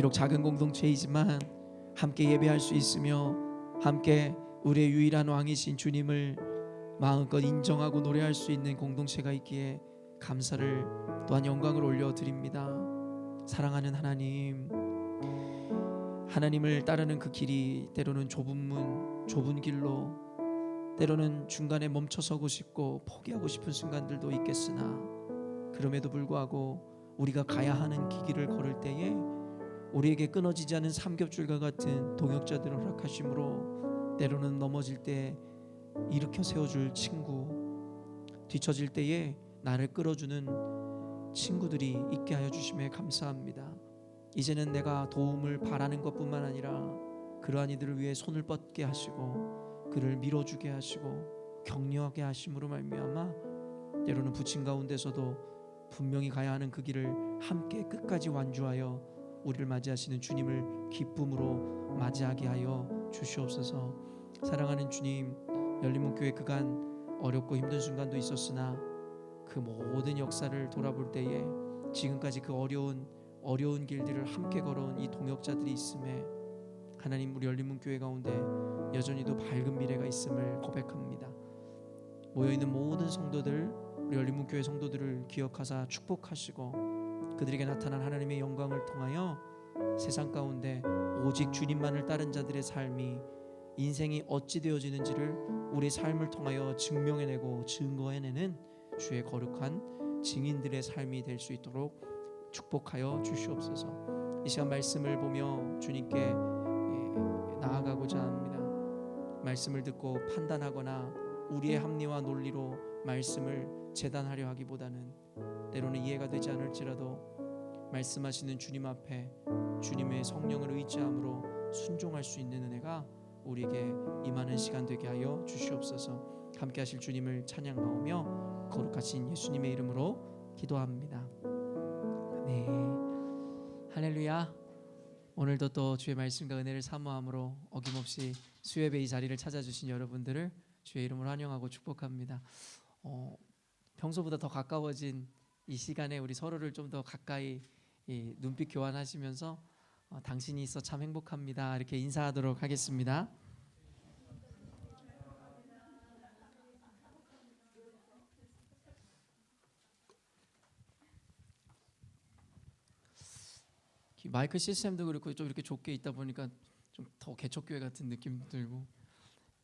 비록 작은 공동체이지만 함께 예배할 수 있으며 함께 우리의 유일한 왕이신 주님을 마음껏 인정하고 노래할 수 있는 공동체가 있기에 감사를 또한 영광을 올려드립니다. 사랑하는 하나님, 하나님을 따르는 그 길이 때로는 좁은 문, 좁은 길로, 때로는 중간에 멈춰서고 싶고 포기하고 싶은 순간들도 있겠으나, 그럼에도 불구하고 우리가 가야 하는 길을 걸을 때에 우리에게 끊어지지 않은 삼겹줄과 같은 동역자들을 허락하심으로 때로는 넘어질 때 일으켜 세워줄 친구, 뒤처질 때에 나를 끌어주는 친구들이 있게 하여 주심에 감사합니다. 이제는 내가 도움을 바라는 것뿐만 아니라 그러한 이들을 위해 손을 뻗게 하시고 그를 밀어주게 하시고 격려하게 하심으로 말미암아 때로는 부친 가운데서도 분명히 가야 하는 그 길을 함께 끝까지 완주하여 우리를 맞이하시는 주님을 기쁨으로 맞이하게 하여 주시옵소서. 사랑하는 주님, 열린문교회 그간 어렵고 힘든 순간도 있었으나 그 모든 역사를 돌아볼 때에 지금까지 그 어려운 길들을 함께 걸어온 이 동역자들이 있음에 하나님, 우리 열린문교회 가운데 여전히도 밝은 미래가 있음을 고백합니다. 모여있는 모든 성도들, 우리 열린문교회 성도들을 기억하사 축복하시고 그들에게 나타난 하나님의 영광을 통하여 세상 가운데 오직 주님만을 따른 자들의 삶이, 인생이 어찌 되어지는지를 우리 삶을 통하여 증명해내고 증거해내는 주의 거룩한 증인들의 삶이 될 수 있도록 축복하여 주시옵소서. 이 시간 말씀을 보며 주님께 나아가고자 합니다. 말씀을 듣고 판단하거나 우리의 합리와 논리로 말씀을 재단하려 하기보다는 때로는 이해가 되지 않을지라도 말씀하시는 주님 앞에 주님의 성령을 의지함으로 순종할 수 있는 은혜가 우리에게 임하는 시간 되게 하여 주시옵소서. 함께 하실 주님을 찬양하오며 거룩하신 예수님의 이름으로 기도합니다. 네, 할렐루야. 오늘도 또 주의 말씀과 은혜를 사모함으로 어김없이 수협의 이 자리를 찾아주신 여러분들을 주의 이름으로 환영하고 축복합니다. 평소보다 더 가까워진 이 시간에 우리 서로를 좀 더 가까이 눈빛 교환하시면서 당신이 있어 참 행복합니다 이렇게 인사하도록 하겠습니다. 마이크 시스템도 그렇고 좀 이렇게 좁게 있다 보니까 좀 더 개척교회 같은 느낌 들고,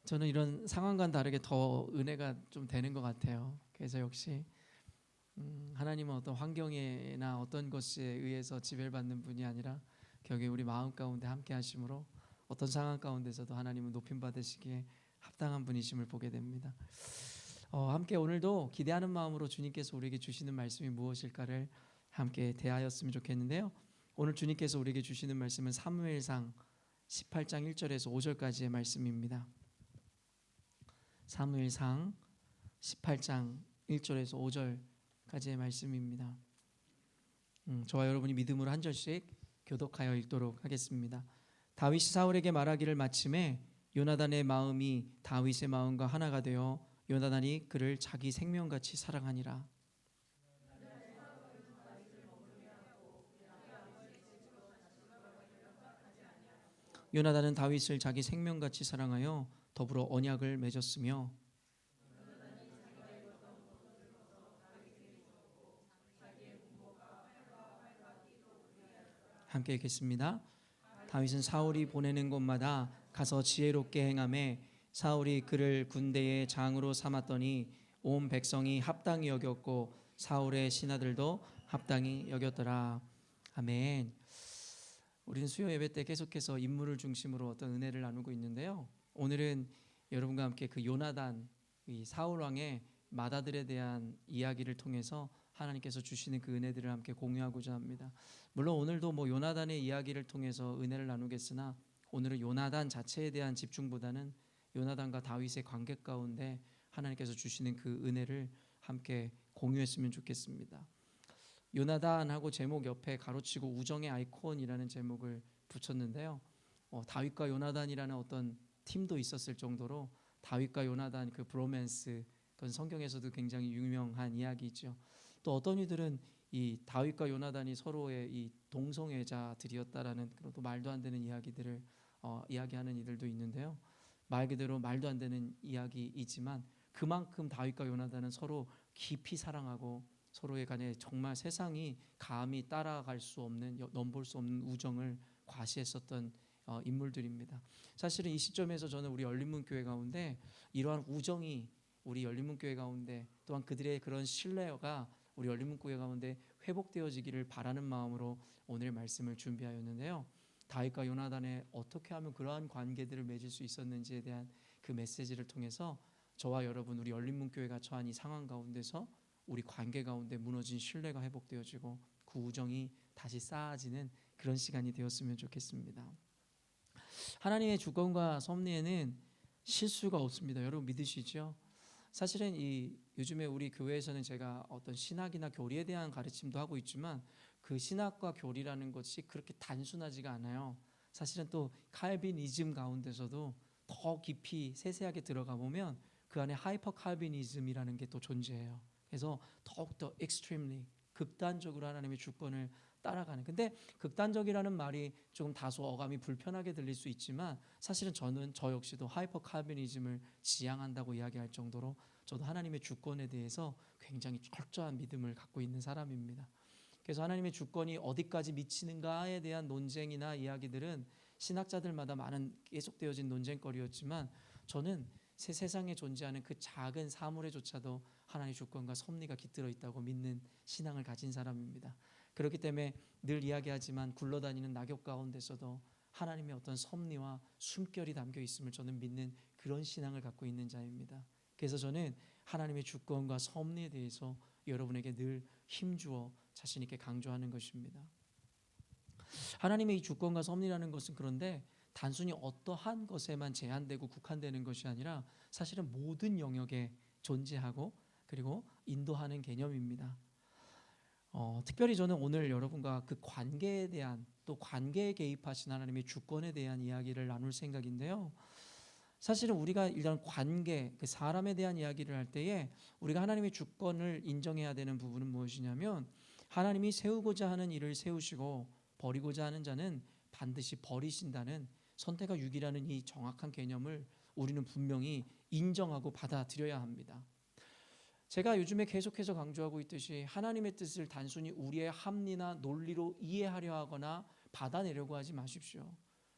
저는 이런 상황과는 다르게 더 은혜가 좀 되는 것 같아요. 그래서 역시 하나님은 어떤 환경이나 어떤 것에 의해서 지배를 받는 분이 아니라 결국에 우리 마음 가운데 함께 하심으로 어떤 상황 가운데서도 하나님은 높임 받으시기에 합당한 분이심을 보게 됩니다. 함께 오늘도 기대하는 마음으로 주님께서 우리에게 주시는 말씀이 무엇일까를 함께 대하였으면 좋겠는데요. 오늘 주님께서 우리에게 주시는 말씀은 사무엘상 18장 1절에서 5절까지의 말씀입니다. 사무엘상 18장 1절에서 5절까지의 말씀입니다. 저와 여러분이 믿음으로 한 절씩 교독하여 읽도록 하겠습니다. 다윗이 사울에게 말하기를 마침에 요나단의 마음이 다윗의 마음과 하나가 되어 요나단이 그를 자기 생명같이 사랑하니라. 요나단은 다윗을 자기 생명같이 사랑하여 더불어 언약을 맺었으며 함께 읽겠습니다. 다윗은 사울이 보내는 곳마다 가서 지혜롭게 행하매 사울이 그를 군대의 장으로 삼았더니 온 백성이 합당히 여겼고 사울의 신하들도 합당히 여겼더라. 아멘. 우리는 수요 예배 때 계속해서 인물을 중심으로 어떤 은혜를 나누고 있는데요. 오늘은 여러분과 함께 그 요나단, 이 사울 왕의 맏아들에 대한 이야기를 통해서 하나님께서 주시는 그 은혜들을 함께 공유하고자 합니다. 물론 오늘도 요나단의 이야기를 통해서 은혜를 나누겠으나 오늘은 요나단 자체에 대한 집중보다는 요나단과 다윗의 관계 가운데 하나님께서 주시는 그 은혜를 함께 공유했으면 좋겠습니다. 요나단하고 제목 옆에 가로치고 우정의 아이콘이라는 제목을 붙였는데요. 다윗과 요나단이라는 어떤 팀도 있었을 정도로 다윗과 요나단 그 브로맨스, 그건 성경에서도 굉장히 유명한 이야기죠. 또 어떤 이들은 이 다윗과 요나단이 서로의 이 동성애자들이었다라는 그런 또 말도 안 되는 이야기들을 이야기하는 이들도 있는데요. 말 그대로 말도 안 되는 이야기이지만 그만큼 다윗과 요나단은 서로 깊이 사랑하고 서로의 간에 정말 세상이 감히 따라갈 수 없는 넘볼 수 없는 우정을 과시했었던 인물들입니다. 사실은 이 시점에서 저는 우리 열린문교회 가운데 이러한 우정이 우리 열린문교회 가운데 또한 그들의 그런 신뢰가 우리 열린문교회 가운데 회복되어지기를 바라는 마음으로 오늘 말씀을 준비하였는데요. 다윗과 요나단의 어떻게 하면 그러한 관계들을 맺을 수 있었는지에 대한 그 메시지를 통해서 저와 여러분 우리 열린문교회가 처한 이 상황 가운데서 우리 관계 가운데 무너진 신뢰가 회복되어지고 그 우정이 다시 쌓아지는 그런 시간이 되었으면 좋겠습니다. 하나님의 주권과 섭리에는 실수가 없습니다. 여러분 믿으시죠? 사실은 이 요즘에 우리 교회에서는 제가 어떤 신학이나 교리에 대한 가르침도 하고 있지만 그 신학과 교리라는 것이 그렇게 단순하지가 않아요. 사실은 또 칼빈이즘 가운데서도 더 깊이 세세하게 들어가 보면 그 안에 하이퍼 칼빈이즘이라는 게 또 존재해요. 그래서 더욱더 extremely 극단적으로 하나님의 주권을 따라가는. 근데 극단적이라는 말이 조금 다소 어감이 불편하게 들릴 수 있지만 사실은 저 역시도 하이퍼 칼빈이즘을 지향한다고 이야기할 정도로 저도 하나님의 주권에 대해서 굉장히 철저한 믿음을 갖고 있는 사람입니다. 그래서 하나님의 주권이 어디까지 미치는가에 대한 논쟁이나 이야기들은 신학자들마다 많은 계속되어진 논쟁거리였지만 저는 세상에 존재하는 그 작은 사물에조차도 하나님의 주권과 섭리가 깃들어 있다고 믿는 신앙을 가진 사람입니다. 그렇기 때문에 늘 이야기하지만 굴러다니는 낙엽 가운데서도 하나님의 어떤 섭리와 숨결이 담겨 있음을 저는 믿는 그런 신앙을 갖고 있는 자입니다. 그래서 저는 하나님의 주권과 섭리에 대해서 여러분에게 늘 힘주어 자신 있게 강조하는 것입니다. 하나님의 이 주권과 섭리라는 것은 그런데 단순히 어떠한 것에만 제한되고 국한되는 것이 아니라 사실은 모든 영역에 존재하고 그리고 인도하는 개념입니다. 특별히 저는 오늘 여러분과 그 관계에 대한 또 관계에 개입하신 하나님의 주권에 대한 이야기를 나눌 생각인데요. 사실은 우리가 일단 관계, 그 사람에 대한 이야기를 할 때에 우리가 하나님의 주권을 인정해야 되는 부분은 무엇이냐면 하나님이 세우고자 하는 일을 세우시고 버리고자 하는 자는 반드시 버리신다는 선택과 유기라는 이 정확한 개념을 우리는 분명히 인정하고 받아들여야 합니다. 제가 요즘에 계속해서 강조하고 있듯이 하나님의 뜻을 단순히 우리의 합리나 논리로 이해하려 하거나 받아내려고 하지 마십시오.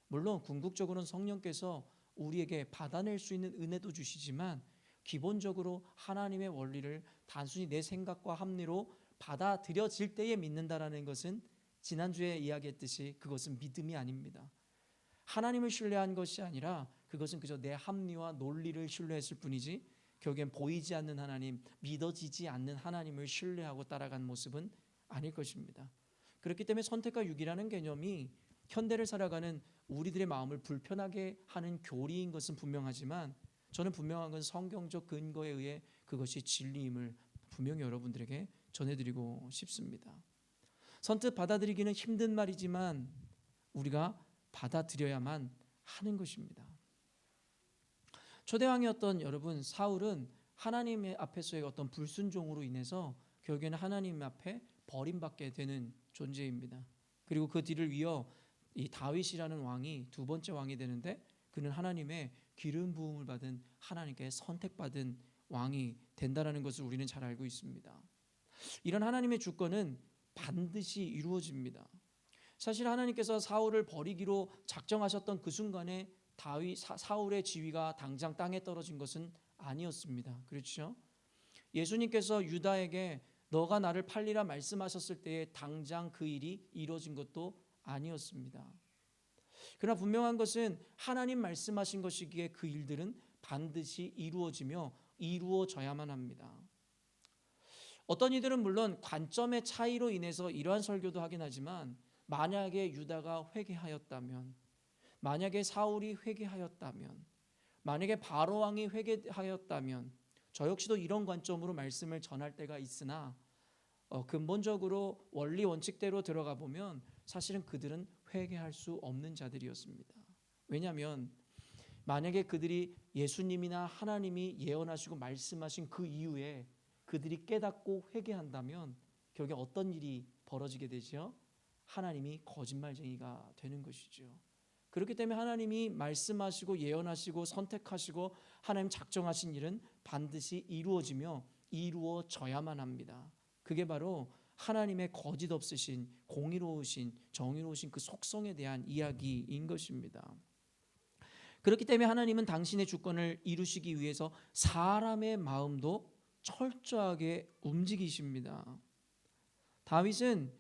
물론 궁극적으로는 성령께서 우리에게 받아낼 수 있는 은혜도 주시지만 기본적으로 하나님의 원리를 단순히 내 생각과 합리로 받아들여질 때에 믿는다라는 것은 지난주에 이야기했듯이 그것은 믿음이 아닙니다. 하나님을 신뢰한 것이 아니라 그것은 그저 내 합리와 논리를 신뢰했을 뿐이지 결국엔 보이지 않는 하나님, 믿어지지 않는 하나님을 신뢰하고 따라간 모습은 아닐 것입니다. 그렇기 때문에 선택과 유기라는 개념이 현대를 살아가는 우리들의 마음을 불편하게 하는 교리인 것은 분명하지만 저는 분명한 건 성경적 근거에 의해 그것이 진리임을 분명히 여러분들에게 전해드리고 싶습니다. 선뜻 받아들이기는 힘든 말이지만 우리가 받아들여야만 하는 것입니다. 초대왕이었던 여러분 사울은 하나님 앞에서의 어떤 불순종으로 인해서 결국에는 하나님 앞에 버림받게 되는 존재입니다. 그리고 그 뒤를 이어 이 다윗이라는 왕이 두 번째 왕이 되는데 그는 하나님의 기름 부음을 받은 하나님께 선택받은 왕이 된다라는 것을 우리는 잘 알고 있습니다. 이런 하나님의 주권은 반드시 이루어집니다. 사실 하나님께서 사울을 버리기로 작정하셨던 그 순간에 사울의 지위가 당장 땅에 떨어진 것은 아니었습니다. 그렇죠? 예수님께서 유다에게 너가 나를 팔리라 말씀하셨을 때에 당장 그 일이 이루어진 것도 아니었습니다. 그러나 분명한 것은 하나님 말씀하신 것이기에 그 일들은 반드시 이루어지며 이루어져야만 합니다. 어떤 이들은 물론 관점의 차이로 인해서 이러한 설교도 하긴 하지만 만약에 유다가 회개하였다면, 만약에 사울이 회개하였다면, 만약에 바로 왕이 회개하였다면 저 역시도 이런 관점으로 말씀을 전할 때가 있으나 근본적으로 원리 원칙대로 들어가 보면 사실은 그들은 회개할 수 없는 자들이었습니다. 왜냐하면 만약에 그들이 예수님이나 하나님이 예언하시고 말씀하신 그 이후에 그들이 깨닫고 회개한다면 결국에 어떤 일이 벌어지게 되죠? 하나님이 거짓말쟁이가 되는 것이죠. 그렇기 때문에 하나님이 말씀하시고 예언하시고 선택하시고 하나님 작정하신 일은 반드시 이루어지며 이루어져야만 합니다. 그게 바로 하나님의 거짓 없으신 공의로우신 정의로우신 그 속성에 대한 이야기인 것입니다. 그렇기 때문에 하나님은 당신의 주권을 이루시기 위해서 사람의 마음도 철저하게 움직이십니다. 다윗은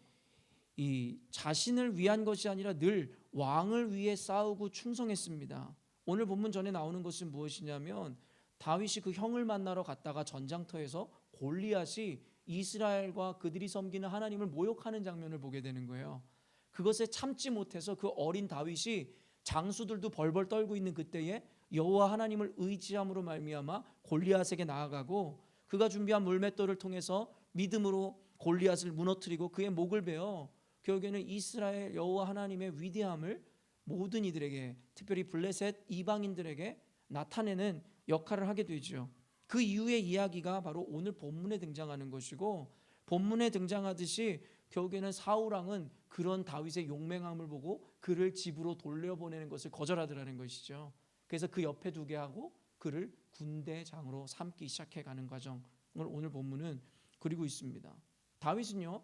이 자신을 위한 것이 아니라 늘 왕을 위해 싸우고 충성했습니다. 오늘 본문 전에 나오는 것은 무엇이냐면 다윗이 그 형을 만나러 갔다가 전장터에서 골리앗이 이스라엘과 그들이 섬기는 하나님을 모욕하는 장면을 보게 되는 거예요. 그것에 참지 못해서 그 어린 다윗이 장수들도 벌벌 떨고 있는 그때에 여호와 하나님을 의지함으로 말미암아 골리앗에게 나아가고 그가 준비한 물맷돌을 통해서 믿음으로 골리앗을 무너뜨리고 그의 목을 베어 결국에는 이스라엘 여호와 하나님의 위대함을 모든 이들에게 특별히 블레셋 이방인들에게 나타내는 역할을 하게 되죠. 그 이후의 이야기가 바로 오늘 본문에 등장하는 것이고 본문에 등장하듯이 결국에는 사울 왕은 그런 다윗의 용맹함을 보고 그를 집으로 돌려보내는 것을 거절하더라는 것이죠. 그래서 그 옆에 두게 하고 그를 군대장으로 삼기 시작해가는 과정을 오늘 본문은 그리고 있습니다. 다윗은요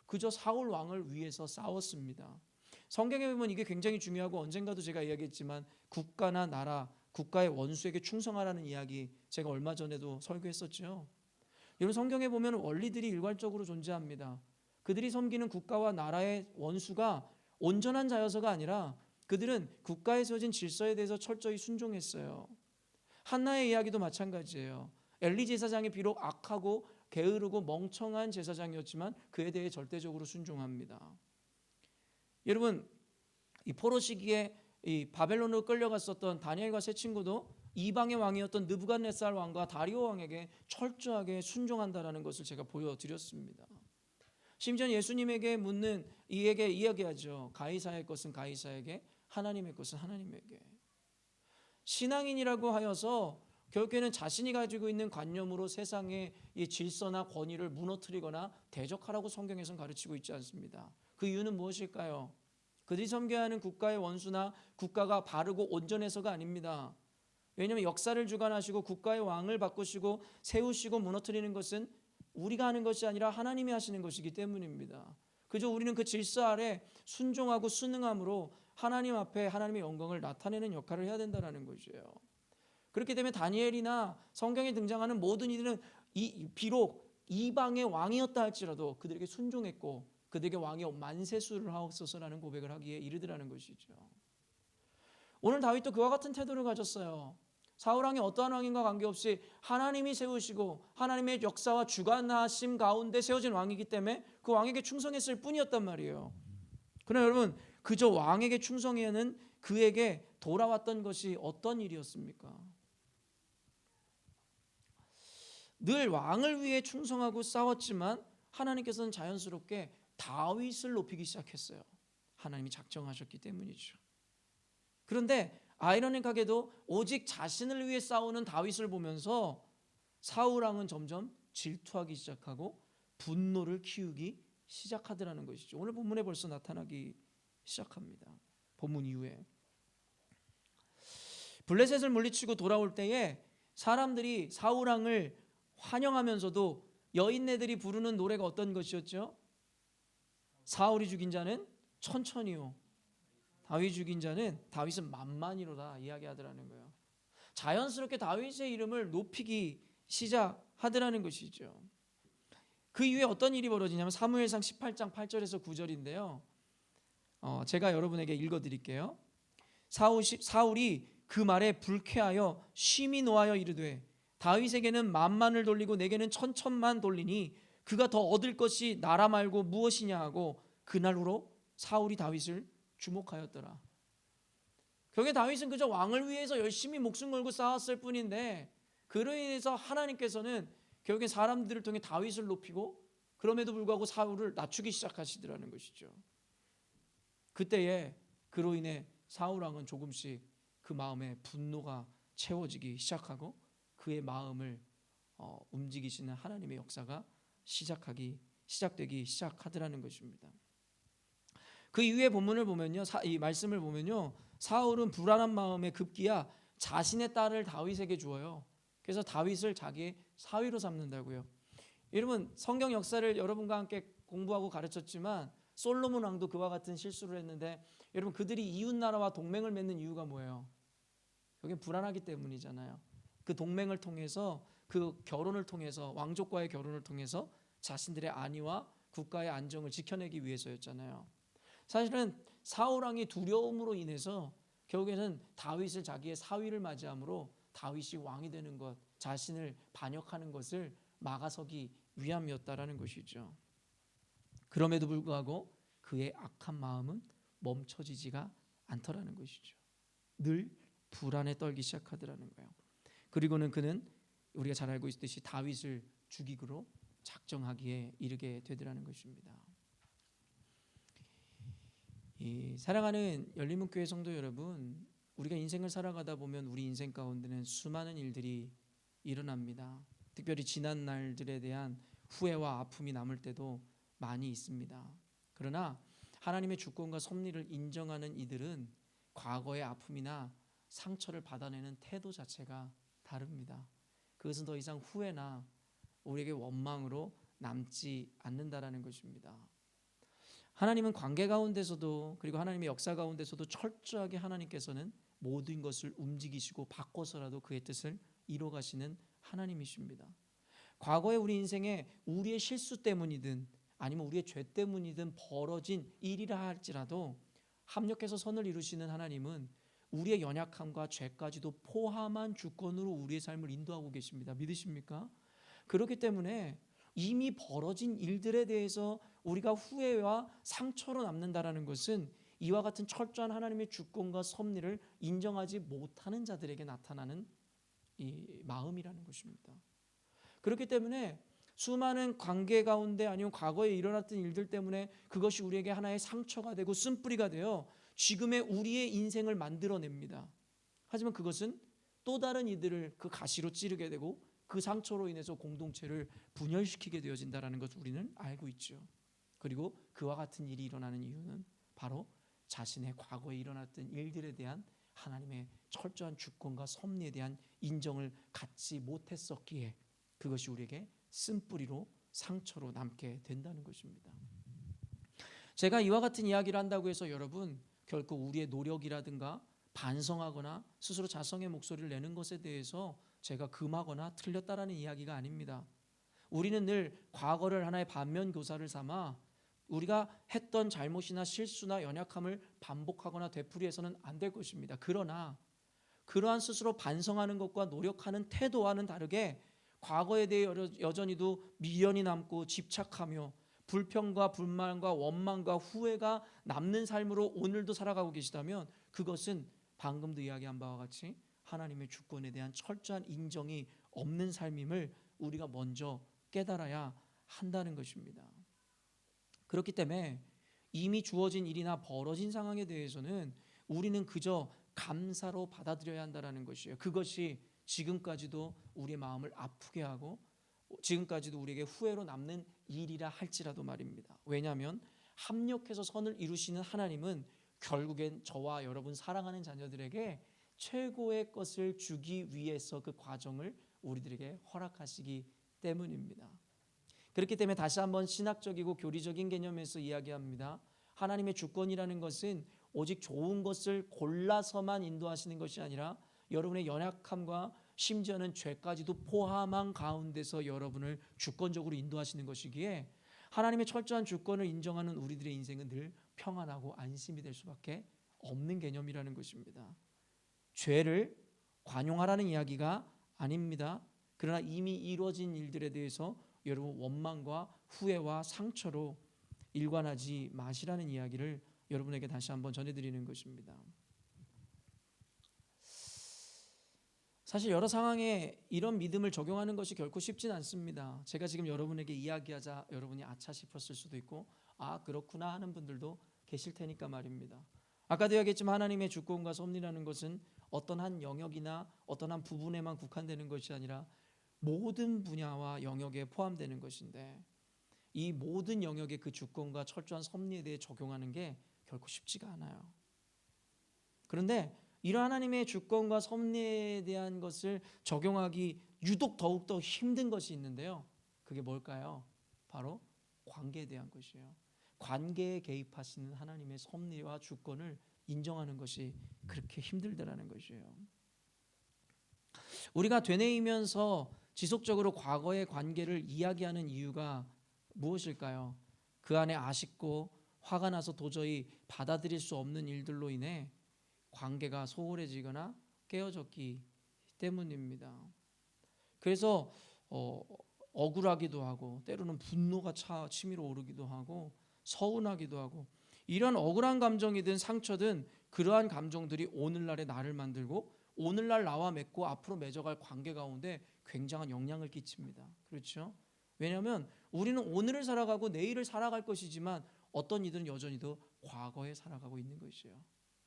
그저 사울 왕을 위해서 싸웠습니다. 성경에 보면 이게 굉장히 중요하고 언젠가도 제가 이야기했지만 국가나 나라, 국가의 원수에게 충성하라는 이야기 제가 얼마 전에도 설교했었죠. 여러분 성경에 보면 원리들이 일괄적으로 존재합니다. 그들이 섬기는 국가와 나라의 원수가 온전한 자여서가 아니라 그들은 국가에 세워진 질서에 대해서 철저히 순종했어요. 한나의 이야기도 마찬가지예요. 엘리 제사장이 비록 악하고 게으르고 멍청한 제사장이었지만 그에 대해 절대적으로 순종합니다. 여러분 이 포로 시기에 이 바벨론으로 끌려갔었던 다니엘과 세 친구도 이방의 왕이었던 느부갓네살 왕과 다리오 왕에게 철저하게 순종한다라는 것을 제가 보여드렸습니다. 심지어 예수님에게 묻는 이에게 이야기하죠. 가이사의 것은 가이사에게 하나님의 것은 하나님에게. 신앙인이라고 하여서 결국에는 자신이 가지고 있는 관념으로 세상의 이 질서나 권위를 무너뜨리거나 대적하라고 성경에서는 가르치고 있지 않습니다. 그 이유는 무엇일까요? 그들이 섬겨야 하는 국가의 원수나 국가가 바르고 온전해서가 아닙니다. 왜냐하면 역사를 주관하시고 국가의 왕을 바꾸시고 세우시고 무너뜨리는 것은 우리가 하는 것이 아니라 하나님이 하시는 것이기 때문입니다. 그저 우리는 그 질서 아래 순종하고 순응함으로 하나님 앞에 하나님의 영광을 나타내는 역할을 해야 된다는 것이에요. 그렇기 때문에 다니엘이나 성경에 등장하는 모든 이들은 비록 이방의 왕이었다 할지라도 그들에게 순종했고 그들에게 왕이 만세수를 하옵소서라는 고백을 하기에 이르더라는 것이죠. 오늘 다윗도 그와 같은 태도를 가졌어요. 사울왕이 어떠한 왕인가 관계없이 하나님이 세우시고 하나님의 역사와 주관하심 가운데 세워진 왕이기 때문에 그 왕에게 충성했을 뿐이었단 말이에요. 그러나 여러분 그저 왕에게 충성해야는 그에게 돌아왔던 것이 어떤 일이었습니까? 늘 왕을 위해 충성하고 싸웠지만 하나님께서는 자연스럽게 다윗을 높이기 시작했어요. 하나님이 작정하셨기 때문이죠. 그런데 아이러니하게도 오직 자신을 위해 싸우는 다윗을 보면서 사울 왕은 점점 질투하기 시작하고 분노를 키우기 시작하더라는 것이죠. 오늘 본문에 벌써 나타나기 시작합니다. 본문 이후에 블레셋을 물리치고 돌아올 때에 사람들이 사울 왕을 환영하면서도 여인네들이 부르는 노래가 어떤 것이었죠? 사울이 죽인 자는 천천히요 다윗 죽인 자는 다윗은 만만히로다 이야기하더라는 거예요. 자연스럽게 다윗의 이름을 높이기 시작하더라는 것이죠. 그 이후에 어떤 일이 벌어지냐면 사무엘상 18장 8절에서 9절인데요. 제가 여러분에게 읽어드릴게요. 사울이 그 말에 불쾌하여 심히 노하여 이르되 다윗에게는 만만을 돌리고 내게는 천천만 돌리니 그가 더 얻을 것이 나라 말고 무엇이냐 하고 그날 후로 사울이 다윗을 주목하였더라. 결국에 다윗은 그저 왕을 위해서 열심히 목숨 걸고 싸웠을 뿐인데 그로 인해서 하나님께서는 결국에 사람들을 통해 다윗을 높이고 그럼에도 불구하고 사울을 낮추기 시작하시더라는 것이죠. 그때에 그로 인해 사울 왕은 조금씩 그 마음에 분노가 채워지기 시작하고 그의 마음을 움직이시는 하나님의 역사가 시작하기 시작되기 시작하더라는 것입니다. 그 이후의 본문을 보면요, 이 말씀을 보면요, 사울은 불안한 마음에 급기야 자신의 딸을 다윗에게 주어요. 그래서 다윗을 자기의 사위로 삼는다고요. 여러분, 성경 역사를 여러분과 함께 공부하고 가르쳤지만 솔로몬 왕도 그와 같은 실수를 했는데, 여러분, 그들이 이웃 나라와 동맹을 맺는 이유가 뭐예요? 여기 불안하기 때문이잖아요. 그 동맹을 통해서, 그 결혼을 통해서, 왕족과의 결혼을 통해서 자신들의 안위와 국가의 안정을 지켜내기 위해서였잖아요. 사실은 사울 왕이 두려움으로 인해서 결국에는 다윗을 자기의 사위를 맞이함으로 다윗이 왕이 되는 것, 자신을 반역하는 것을 막아서기 위함이었다라는 것이죠. 그럼에도 불구하고 그의 악한 마음은 멈춰지지가 않더라는 것이죠. 늘 불안에 떨기 시작하더라는 거예요. 그리고는 그는 우리가 잘 알고 있듯이 다윗을 죽이기로 작정하기에 이르게 되더라는 것입니다. 사랑하는 열린문교회 성도 여러분, 우리가 인생을 살아가다 보면 우리 인생 가운데는 수많은 일들이 일어납니다. 특별히 지난 날들에 대한 후회와 아픔이 남을 때도 많이 있습니다. 그러나 하나님의 주권과 섭리를 인정하는 이들은 과거의 아픔이나 상처를 받아내는 태도 자체가 다릅니다. 그것은 더 이상 후회나 우리에게 원망으로 남지 않는다라는 것입니다. 하나님은 관계 가운데서도, 그리고 하나님의 역사 가운데서도 철저하게 하나님께서는 모든 것을 움직이시고 바꿔서라도 그의 뜻을 이뤄가시는 하나님이십니다. 과거에 우리 인생에 우리의 실수 때문이든 아니면 우리의 죄 때문이든 벌어진 일이라 할지라도 합력해서 선을 이루시는 하나님은 우리의 연약함과 죄까지도 포함한 주권으로 우리의 삶을 인도하고 계십니다. 믿으십니까? 그렇기 때문에 이미 벌어진 일들에 대해서 우리가 후회와 상처로 남는다라는 것은 이와 같은 철저한 하나님의 주권과 섭리를 인정하지 못하는 자들에게 나타나는 이 마음이라는 것입니다. 그렇기 때문에 수많은 관계 가운데 아니면 과거에 일어났던 일들 때문에 그것이 우리에게 하나의 상처가 되고 쓴뿌리가 되어 지금의 우리의 인생을 만들어냅니다. 하지만 그것은 또 다른 이들을 그 가시로 찌르게 되고 그 상처로 인해서 공동체를 분열시키게 되어진다는 것을 우리는 알고 있죠. 그리고 그와 같은 일이 일어나는 이유는 바로 자신의 과거에 일어났던 일들에 대한 하나님의 철저한 주권과 섭리에 대한 인정을 갖지 못했었기에 그것이 우리에게 쓴뿌리로 상처로 남게 된다는 것입니다. 제가 이와 같은 이야기를 한다고 해서 여러분 결코 우리의 노력이라든가 반성하거나 스스로 자성의 목소리를 내는 것에 대해서 제가 금하거나 틀렸다라는 이야기가 아닙니다. 우리는 늘 과거를 하나의 반면교사를 삼아 우리가 했던 잘못이나 실수나 연약함을 반복하거나 되풀이해서는 안 될 것입니다. 그러나 그러한 스스로 반성하는 것과 노력하는 태도와는 다르게 과거에 대해 여전히도 미련이 남고 집착하며 불평과 불만과 원망과 후회가 남는 삶으로 오늘도 살아가고 계시다면 그것은 방금도 이야기한 바와 같이 하나님의 주권에 대한 철저한 인정이 없는 삶임을 우리가 먼저 깨달아야 한다는 것입니다. 그렇기 때문에 이미 주어진 일이나 벌어진 상황에 대해서는 우리는 그저 감사로 받아들여야 한다는 것이에요. 그것이 지금까지도 우리의 마음을 아프게 하고 지금까지도 우리에게 후회로 남는 일이라 할지라도 말입니다. 왜냐하면 합력해서 선을 이루시는 하나님은 결국엔 저와 여러분 사랑하는 자녀들에게 최고의 것을 주기 위해서 그 과정을 우리들에게 허락하시기 때문입니다. 그렇기 때문에 다시 한번 신학적이고 교리적인 개념에서 이야기합니다. 하나님의 주권이라는 것은 오직 좋은 것을 골라서만 인도하시는 것이 아니라 여러분의 연약함과 심지어는 죄까지도 포함한 가운데서 여러분을 주권적으로 인도하시는 것이기에 하나님의 철저한 주권을 인정하는 우리들의 인생은 늘 평안하고 안심이 될 수밖에 없는 개념이라는 것입니다. 죄를 관용하라는 이야기가 아닙니다. 그러나 이미 이루어진 일들에 대해서 여러분 원망과 후회와 상처로 일관하지 마시라는 이야기를 여러분에게 다시 한번 전해드리는 것입니다. 사실 여러 상황에 이런 믿음을 적용하는 것이 결코 쉽진 않습니다. 제가 지금 여러분에게 이야기하자 여러분이 아차 싶었을 수도 있고 아 그렇구나 하는 분들도 계실 테니까 말입니다. 아까도 이야기했지만 하나님의 주권과 섭리라는 것은 어떤 한 영역이나 어떤 한 부분에만 국한되는 것이 아니라 모든 분야와 영역에 포함되는 것인데 이 모든 영역의 그 주권과 철저한 섭리에 대해 적용하는 게 결코 쉽지가 않아요. 그런데 이런 하나님의 주권과 섭리에 대한 것을 적용하기 유독 더욱더 힘든 것이 있는데요. 그게 뭘까요? 바로 관계에 대한 것이에요. 관계에 개입하시는 하나님의 섭리와 주권을 인정하는 것이 그렇게 힘들다라는 것이에요. 우리가 되뇌이면서 지속적으로 과거의 관계를 이야기하는 이유가 무엇일까요? 그 안에 아쉽고 화가 나서 도저히 받아들일 수 없는 일들로 인해 관계가 소홀해지거나 깨어졌기 때문입니다. 그래서 억울하기도 하고 때로는 분노가 치밀어 오르기도 하고 서운하기도 하고 이런 억울한 감정이든 상처든 그러한 감정들이 오늘날의 나를 만들고 오늘날 나와 맺고 앞으로 맺어갈 관계 가운데 굉장한 영향을 끼칩니다. 그렇죠? 왜냐하면 우리는 오늘을 살아가고 내일을 살아갈 것이지만 어떤 이들은 여전히도 과거에 살아가고 있는 것이에요.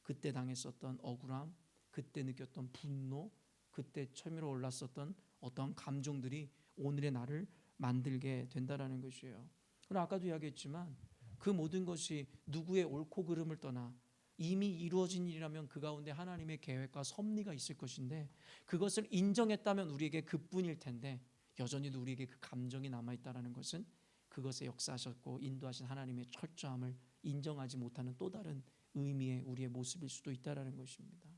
그때 당했었던 억울함, 그때 느꼈던 분노, 그때 처음으로 올랐었던 어떤 감정들이 오늘의 나를 만들게 된다라는 것이에요. 그럼 아까도 이야기했지만 그 모든 것이 누구의 옳고 그름을 떠나 이미 이루어진 일이라면 그 가운데 하나님의 계획과 섭리가 있을 것인데 그것을 인정했다면 우리에게 그뿐일 텐데 여전히도 우리에게 그 감정이 남아있다는 것은 그것에 역사하셨고 인도하신 하나님의 철저함을 인정하지 못하는 또 다른 의미의 우리의 모습일 수도 있다는 것입니다.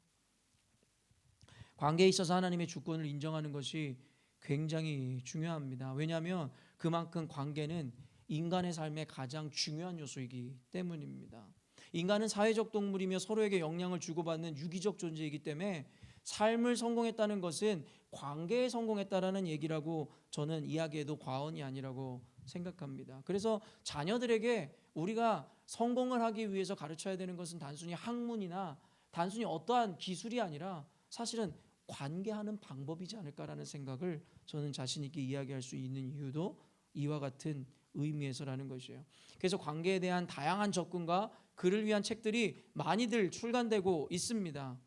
관계에 있어서 하나님의 주권을 인정하는 것이 굉장히 중요합니다. 왜냐하면 그만큼 관계는 인간의 삶의 가장 중요한 요소이기 때문입니다. 인간은 사회적 동물이며 서로에게 영향을 주고받는 유기적 존재이기 때문에 삶을 성공했다는 것은 관계에 성공했다라는 얘기라고 저는 이야기해도 과언이 아니라고 생각합니다. 그래서 자녀들에게 우리가 성공을 하기 위해서 가르쳐야 되는 것은 단순히 학문이나 단순히 어떠한 기술이 아니라 사실은 관계하는 방법이지 않을까라는 생각을 저는 자신 있게 이야기할 수 있는 이유도 이와 같은 의미에서라는 것이에요. 그래서 관계에 대한 다양한 접근과 그를 위한 책들이 많이들 출간되고 있습니다.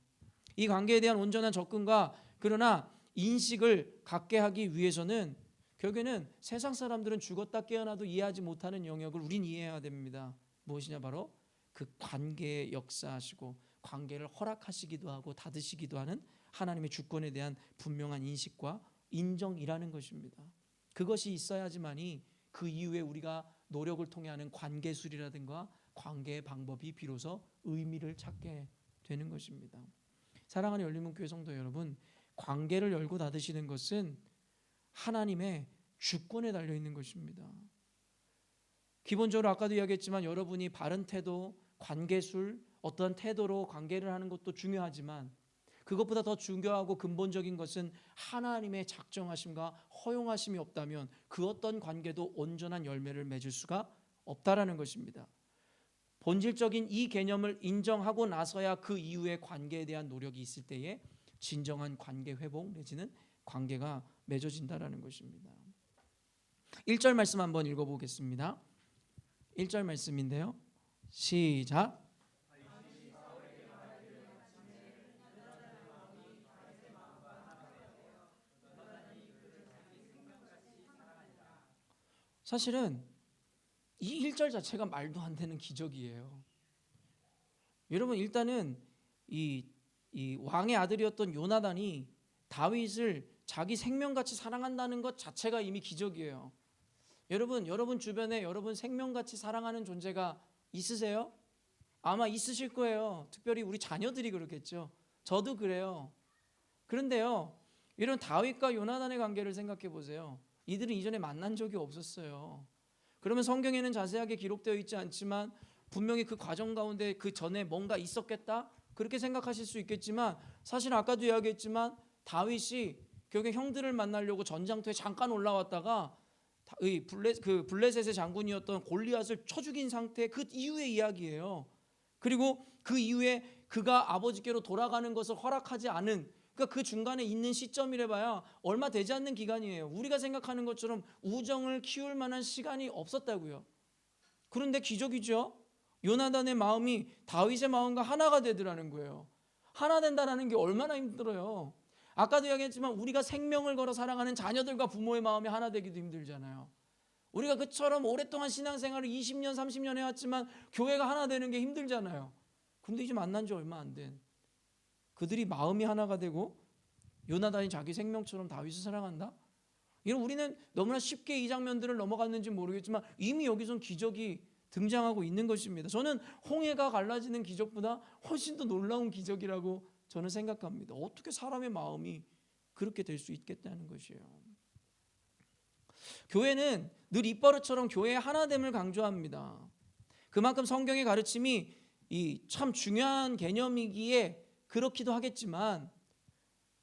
이 관계에 대한 온전한 접근과 그러나 인식을 갖게 하기 위해서는 결국에는 세상 사람들은 죽었다 깨어나도 이해하지 못하는 영역을 우린 이해해야 됩니다. 무엇이냐 바로 그 관계에 역사하시고 관계를 허락하시기도 하고 닫으시기도 하는 하나님의 주권에 대한 분명한 인식과 인정이라는 것입니다. 그것이 있어야지만이 그 이후에 우리가 노력을 통해 하는 관계술이라든가 관계의 방법이 비로소 의미를 찾게 되는 것입니다. 사랑하는 열린문교회 성도 여러분, 관계를 열고 닫으시는 것은 하나님의 주권에 달려 있는 것입니다. 기본적으로 아까도 이야기했지만 여러분이 바른 태도, 관계술, 어떠한 태도로 관계를 하는 것도 중요하지만 그것보다 더 중요하고 근본적인 것은 하나님의 작정하심과 허용하심이 없다면 그 어떤 관계도 온전한 열매를 맺을 수가 없다라는 것입니다. 본질적인 이 개념을 인정하고 나서야 그 이후의 관계에 대한 노력이 있을 때에 진정한 관계 회복 내지는 관계가 맺어진다라는 것입니다. 1절 말씀 한번 읽어보겠습니다. 1절 말씀인데요. 시작. 사실은 이 1절 자체가 말도 안 되는 기적이에요. 여러분 일단은 이 왕의 아들이었던 요나단이 다윗을 자기 생명같이 사랑한다는 것 자체가 이미 기적이에요. 여러분 주변에 여러분 생명같이 사랑하는 존재가 있으세요? 아마 있으실 거예요. 특별히 우리 자녀들이 그렇겠죠. 저도 그래요. 그런데요, 이런 다윗과 요나단의 관계를 생각해 보세요. 이들은 이전에 만난 적이 없었어요. 그러면 성경에는 자세하게 기록되어 있지 않지만 분명히 그 과정 가운데 그 전에 뭔가 있었겠다 그렇게 생각하실 수 있겠지만 사실 아까도 이야기했지만 다윗이 결국에 형들을 만나려고 전장터에 잠깐 올라왔다가 블레셋의 장군이었던 골리앗을 쳐 죽인 상태 그 이후의 이야기예요. 그리고 그 이후에 그가 아버지께로 돌아가는 것을 허락하지 않은 그러니까 그 중간에 있는 시점이래 봐야 얼마 되지 않는 기간이에요. 우리가 생각하는 것처럼 우정을 키울 만한 시간이 없었다고요. 그런데 기적이죠. 요나단의 마음이 다윗의 마음과 하나가 되더라는 거예요. 하나 된다는 게 얼마나 힘들어요. 아까도 이야기했지만 우리가 생명을 걸어 사랑하는 자녀들과 부모의 마음이 하나 되기도 힘들잖아요. 우리가 그처럼 오랫동안 신앙생활을 20년 30년 해왔지만 교회가 하나 되는 게 힘들잖아요. 근데 이제 만난 지 얼마 안 된 그들이 마음이 하나가 되고 요나단이 자기 생명처럼 다윗을 사랑한다? 이런 우리는 너무나 쉽게 이 장면들을 넘어갔는지 모르겠지만 이미 여기선 기적이 등장하고 있는 것입니다. 저는 홍해가 갈라지는 기적보다 훨씬 더 놀라운 기적이라고 저는 생각합니다. 어떻게 사람의 마음이 그렇게 될 수 있겠다는 것이에요. 교회는 늘 입버릇처럼 교회의 하나됨을 강조합니다. 그만큼 성경의 가르침이 이 참 중요한 개념이기에 그렇기도 하겠지만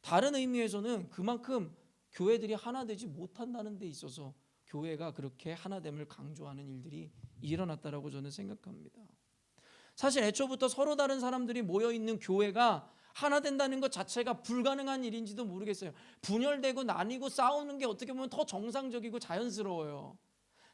다른 의미에서는 그만큼 교회들이 하나 되지 못한다는 데 있어서 교회가 그렇게 하나됨을 강조하는 일들이 일어났다라고 저는 생각합니다. 사실 애초부터 서로 다른 사람들이 모여 있는 교회가 하나 된다는 것 자체가 불가능한 일인지도 모르겠어요. 분열되고 나뉘고 싸우는 게 어떻게 보면 더 정상적이고 자연스러워요.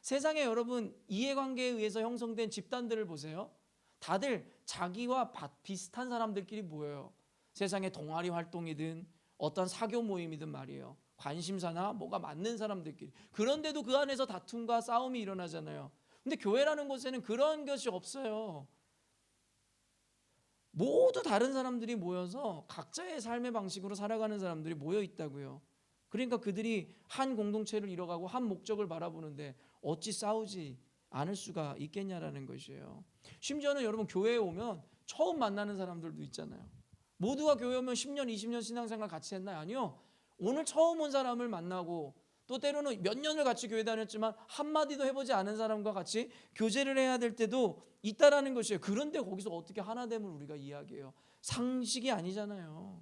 세상에 여러분 이해관계에 의해서 형성된 집단들을 보세요. 다들 자기와 비슷한 사람들끼리 모여요. 세상의 동아리 활동이든 어떤 사교 모임이든 말이에요. 관심사나 뭐가 맞는 사람들끼리. 그런데도 그 안에서 다툼과 싸움이 일어나잖아요. 근데 교회라는 곳에는 그런 것이 없어요. 모두 다른 사람들이 모여서 각자의 삶의 방식으로 살아가는 사람들이 모여 있다고요. 그러니까 그들이 한 공동체를 이뤄가고 한 목적을 바라보는데 어찌 싸우지 않을 수가 있겠냐라는 것이에요. 심지어는 여러분 교회에 오면 처음 만나는 사람들도 있잖아요. 모두가 교회 오면 10년 20년 신앙생활 같이 했나요? 아니요. 오늘 처음 온 사람을 만나고 또 때로는 몇 년을 같이 교회 다녔지만 한마디도 해보지 않은 사람과 같이 교제를 해야 될 때도 있다라는 것이에요. 그런데 거기서 어떻게 하나됨을 우리가 이야기해요? 상식이 아니잖아요.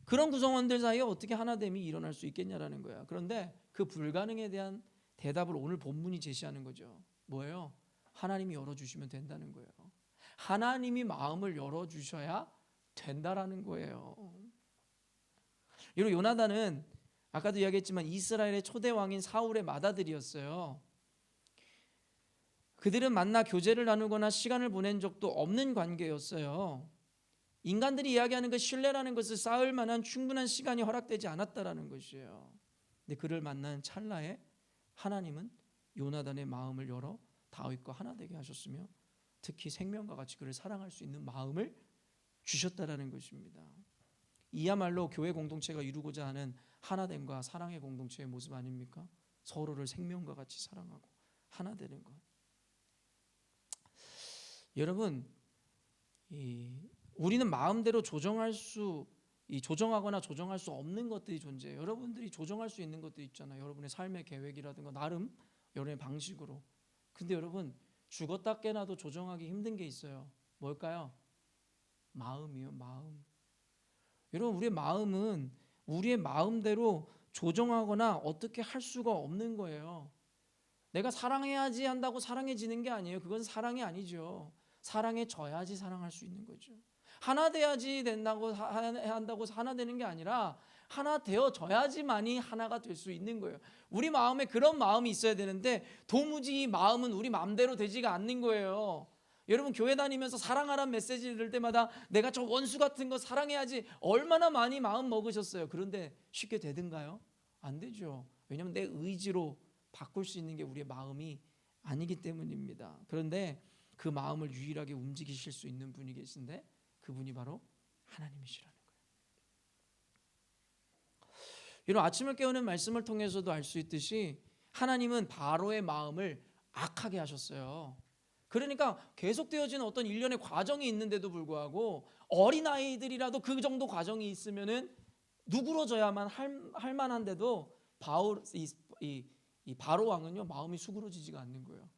그런 구성원들 사이에 어떻게 하나됨이 일어날 수 있겠냐라는 거야. 그런데 그 불가능에 대한 대답을 오늘 본문이 제시하는 거죠. 뭐예요? 하나님이 열어주시면 된다는 거예요. 하나님이 마음을 열어주셔야 된다라는 거예요. 여러분 요나단은 아까도 이야기했지만 이스라엘의 초대 왕인 사울의 맏아들이었어요. 그들은 만나 교제를 나누거나 시간을 보낸 적도 없는 관계였어요. 인간들이 이야기하는 그 신뢰라는 것을 쌓을 만한 충분한 시간이 허락되지 않았다라는 것이에요. 근데 그를 만난 찰나에 하나님은 요나단의 마음을 열어 다윗과 하나 되게 하셨으며 특히 생명과 같이 그를 사랑할 수 있는 마음을 주셨다라는 것입니다. 이야말로 교회 공동체가 이루고자 하는 하나됨과 사랑의 공동체의 모습 아닙니까? 서로를 생명과 같이 사랑하고 하나 되는 것. 여러분, 우리는 마음대로 조정하거나 조정할 수 없는 것들이 존재해요. 여러분들이 조정할 수 있는 것들이 있잖아요. 여러분의 삶의 계획이라든가 나름 여러분의 방식으로. 근데 여러분 죽었다 깨나도 조정하기 힘든 게 있어요. 뭘까요? 마음이요, 마음. 여러분 우리의 마음은 우리의 마음대로 조정하거나 어떻게 할 수가 없는 거예요. 내가 사랑해야지 한다고 사랑해지는 게 아니에요. 그건 사랑이 아니죠. 사랑해져야지 사랑할 수 있는 거죠. 하나 돼야지 된다고 한다고 하나 되는 게 아니라 하나 되어져야지만이 하나가 될 수 있는 거예요. 우리 마음에 그런 마음이 있어야 되는데 도무지 이 마음은 우리 마음대로 되지가 않는 거예요. 여러분 교회 다니면서 사랑하라는 메시지를 들을 때마다 내가 저 원수 같은 거 사랑해야지 얼마나 많이 마음 먹으셨어요. 그런데 쉽게 되든가요? 안 되죠. 왜냐하면 내 의지로 바꿀 수 있는 게 우리의 마음이 아니기 때문입니다. 그런데 그 마음을 유일하게 움직이실 수 있는 분이 계신데 그분이 바로 하나님이시라는 거예요. 여러분 아침을 깨우는 말씀을 통해서도 알 수 있듯이 하나님은 바로의 마음을 악하게 하셨어요. 그러니까 계속되어지는 어떤 일련의 과정이 있는데도 불구하고 어린아이들이라도 그 정도 과정이 있으면은 누그러져야만 할 만한데도 이 바로 왕은요 마음이 수그러지지가 않는 거예요.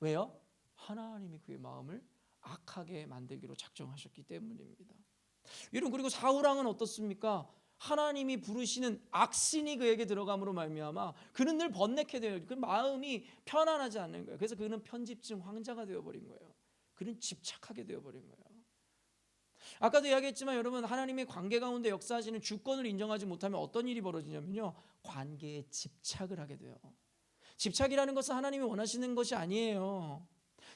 왜요? 하나님이 그의 마음을 악하게 만들기로 작정하셨기 때문입니다. 여러분 그리고 사울 왕은 어떻습니까? 하나님이 부르시는 악신이 그에게 들어감으로 말미암아 그는 늘 번뇌케 되어요. 그 마음이 편안하지 않는 거예요. 그래서 그는 편집증 환자가 되어버린 거예요. 그는 집착하게 되어버린 거예요. 아까도 이야기했지만 여러분 하나님의 관계 가운데 역사하시는 주권을 인정하지 못하면 어떤 일이 벌어지냐면요 관계에 집착을 하게 돼요. 집착이라는 것은 하나님이 원하시는 것이 아니에요.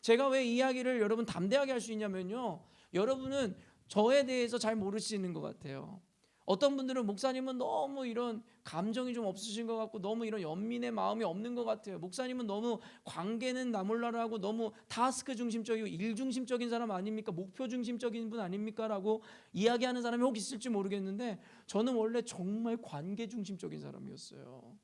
제가 왜 이 이야기를 여러분 담대하게 할 수 있냐면요 여러분은 저에 대해서 잘 모르시는 것 같아요. 어떤 분들은 목사님은 너무 이런 감정이 좀 없으신 것 같고 너무 이런 연민의 마음이 없는 것 같아요. 목사님은 너무 관계는 나 몰라라 하고 너무 타스크 중심적이고 일 중심적인 사람 아닙니까? 목표 중심적인 분 아닙니까? 라고 이야기하는 사람이 혹 있을지 모르겠는데 저는 원래 정말 관계 중심적인 사람이었어요.